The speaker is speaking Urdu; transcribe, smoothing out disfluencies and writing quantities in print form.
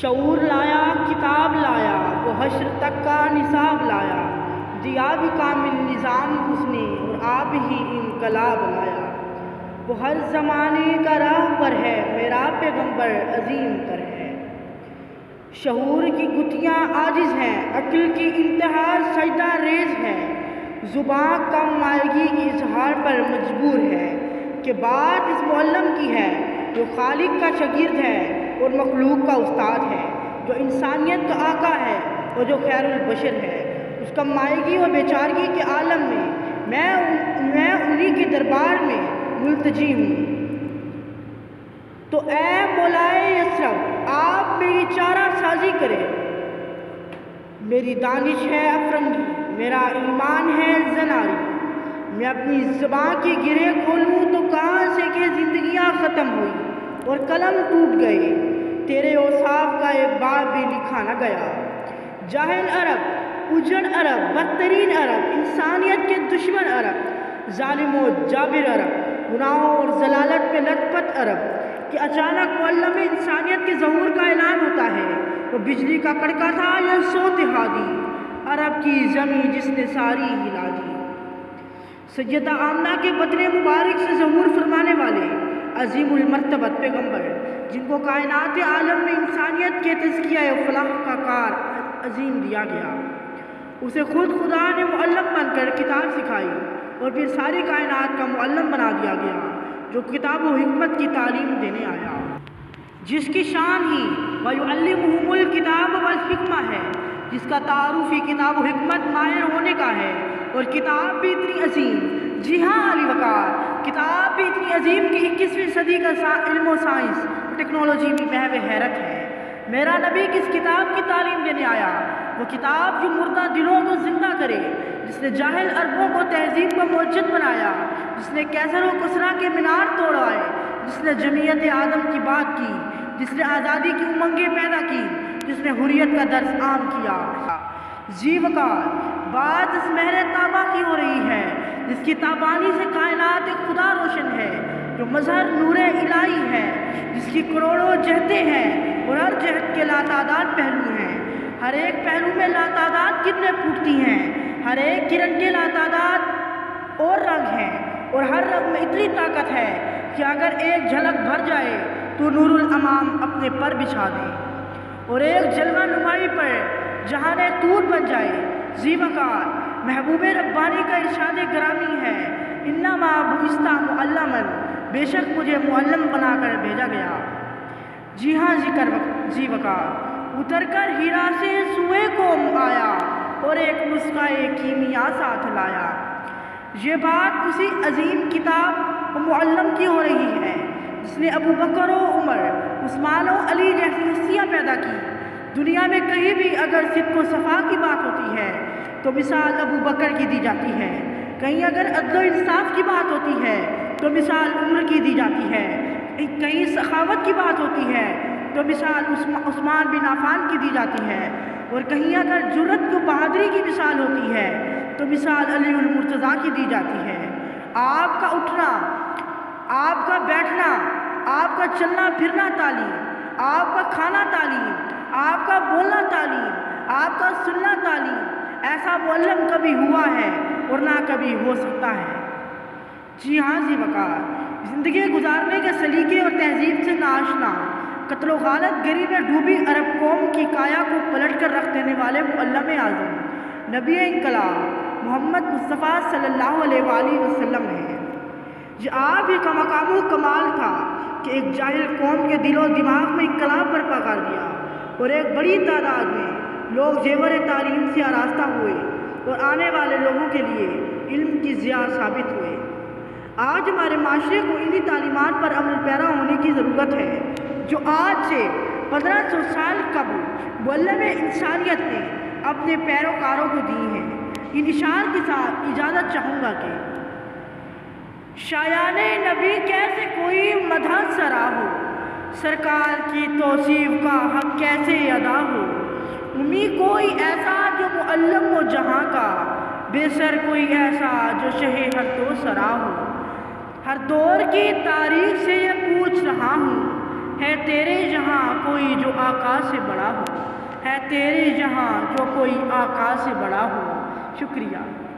شعور لایا، کتاب لایا، وہ حشر تک کا نصاب لایا، دیا بھی کامل نظام اس نے اور آپ ہی انقلاب لایا۔ وہ ہر زمانے کا راہ پر ہے، میرا پیغمبر عظیم تر ہے۔ شعور کی گتھیاں عاجز ہیں، عقل کی انتہا سجدہ ریز ہے، زبان کم مائگی کی اظہار پر مجبور ہے کہ بات اس معلم کی ہے جو خالق کا شاگرد ہے اور مخلوق کا استاد ہے، جو انسانیت کا آقا ہے اور جو خیر البشر ہے۔ اس کا مائگی و بیچارگی کے عالم میں میں انہی کے دربار میں ملتجی ہوں۔ تو اے مولائے یثرب آپ میری چارہ سازی کرے، میری دانش ہے افرنگی، میرا ایمان ہے زناری۔ میں اپنی زبان کے گرے کھولوں تو کہاں سے کہ زندگیاں ختم ہوئی اور قلم ٹوٹ گئے، تیرے اوصاف کا ایک باب بھی لکھا نہ گیا۔ جاہل عرب، اجڑ عرب، بدترین عرب، انسانیت کے دشمن عرب، ظالم و جابر عرب، گناہوں اور ضلالت میں لت پت عرب کہ اچانک معلم انسانیت کے ظہور کا اعلان ہوتا ہے۔ وہ بجلی کا کڑکا تھا یا صوت ہادی، عرب کی زمین جس نے ساری ہلا دی۔ سیدہ آمنہ کے بدن مبارک سے ظہور فرمانے والے عظیم المرتبت پیغمبر، جن کو کائنات عالم میں انسانیت کے تزکیہ و فلاح کا کار عظیم دیا گیا، اسے خود خدا نے معلم بن کر کتاب سکھائی اور پھر ساری کائنات کا معلم بنا دیا گیا، جو کتاب و حکمت کی تعلیم دینے آیا، جس کی شان ہی وَيُعَلِّمُهُمُ الْكِتَابَ وَالْحِکْمَةَ ہے، جس کا تعارف ہی کتاب و حکمت ماہر ہونے کا ہے، اور کتاب بھی اتنی عظیم، جی ہاں علی وقار، کتاب بھی اتنی عظیم کہ 21ویں صدی کا علم و سائنس اور ٹیکنالوجی بھی محو حیرت ہے۔ میرا نبی کس کتاب کی تعلیم دینے آیا؟ وہ کتاب جو مردہ دلوں کو زندہ کرے، جس نے جاہل عربوں کو تہذیب کا موجد بنایا، جس نے کیسر و کسریٰ کے مینار توڑائے، جس نے جمعیت آدم کی بات کی، جس نے آزادی کی امنگیں پیدا کی، جس نے حریت کا درس عام کیا۔ جی وقار، بات اس مہر تابہ کی ہو رہی ہے، جس کی تابانی سے کائنات خدا روشن ہے، جو مظہر نور الہی ہے، جس کی کروڑوں جہتیں ہیں اور ہر جہت کے لاتعداد پہلو ہیں، ہر ایک پہلو میں لاتعداد کرنیں پھوٹتی ہیں، ہر ایک کرن کے لاتعداد اور رنگ ہیں، اور ہر رنگ میں اتنی طاقت ہے کہ اگر ایک جھلک بھر جائے تو نور الامام اپنے پر بچھا دے، اور ایک جلوہ نمائی پر جہان طور بن جائے۔ ذی وقار، محبوب ربانی کا ارشاد گرامی ہے، انما بعثت معلما، بے شک مجھے معلم بنا کر بھیجا گیا۔ جی ہاں ذی وقار، اتر کر ہیرا سے سوئے قوم آیا اور ایک نسخہ کیمیا ساتھ لایا۔ یہ بات اسی عظیم کتاب و معلم کی ہو رہی ہے جس نے ابو بکر و عمر، عثمان و علی جیسی ہستیاں پیدا کی۔ دنیا میں کہیں بھی اگر صدق و صفا کی بات ہوتی ہے تو مثال ابو بکر کی دی جاتی ہے، کہیں اگر عدل و انصاف کی بات ہوتی ہے تو مثال عمر کی دی جاتی ہے، کہیں سخاوت کی بات ہوتی ہے تو مثال عثمان بن عفان کی دی جاتی ہے، اور کہیں اگر جرأت و بہادری کی مثال ہوتی ہے تو مثال علی المرتضیٰ کی دی جاتی ہے۔ آپ کا اٹھنا، آپ کا بیٹھنا، آپ کا چلنا پھرنا تعلیم، آپ کا کھانا تعلیم، آپ کا بولنا تعلیم، آپ کا سننا تعلیم، ایسا معلم کبھی ہوا ہے اور نہ کبھی ہو سکتا ہے۔ جی ہاں ذی وقار، زندگی گزارنے کے سلیقے اور تہذیب سے ناآشنا، قتل و غارت گری میں ڈوبی عرب قوم کی کایا کو پلٹ کر رکھ دینے والے معلم اعظم نبی انقلاب محمد مصطفیٰ صلی اللہ علیہ وآلہ وسلم ہے۔ یہ آپ ہی کا مقام و کمال تھا کہ ایک جاہل قوم کے دل و دماغ میں انقلاب برپا کر دیا، اور ایک بڑی تعداد میں لوگ زیور تعلیم سے آراستہ ہوئے اور آنے والے لوگوں کے لیے علم کی ضیاء ثابت ہوئے۔ آج ہمارے معاشرے کو انہی تعلیمات پر عمل پیرا ہونے کی ضرورت ہے جو آج سے 1500 سال قبل معلم انسانیت نے اپنے پیروکاروں کو دی ہیں۔ ان اشعار کے ساتھ اجازت چاہوں گا کہ شایان نبی کیسے کوئی مدح سرا ہو، سرکار کی توصیف کا حق کیسے ادا ہو، امی کوئی ایسا جو معلم ہو جہاں کا، بے سر کوئی ایسا جو شہ ہر دو سرا ہو۔ ہر دور کی تاریخ سے یہ پوچھ رہا ہوں، ہے تیرے جہاں کوئی جو آقا سے بڑا ہو، ہے تیرے جہاں جو کوئی آقا سے بڑا ہو۔ شکریہ۔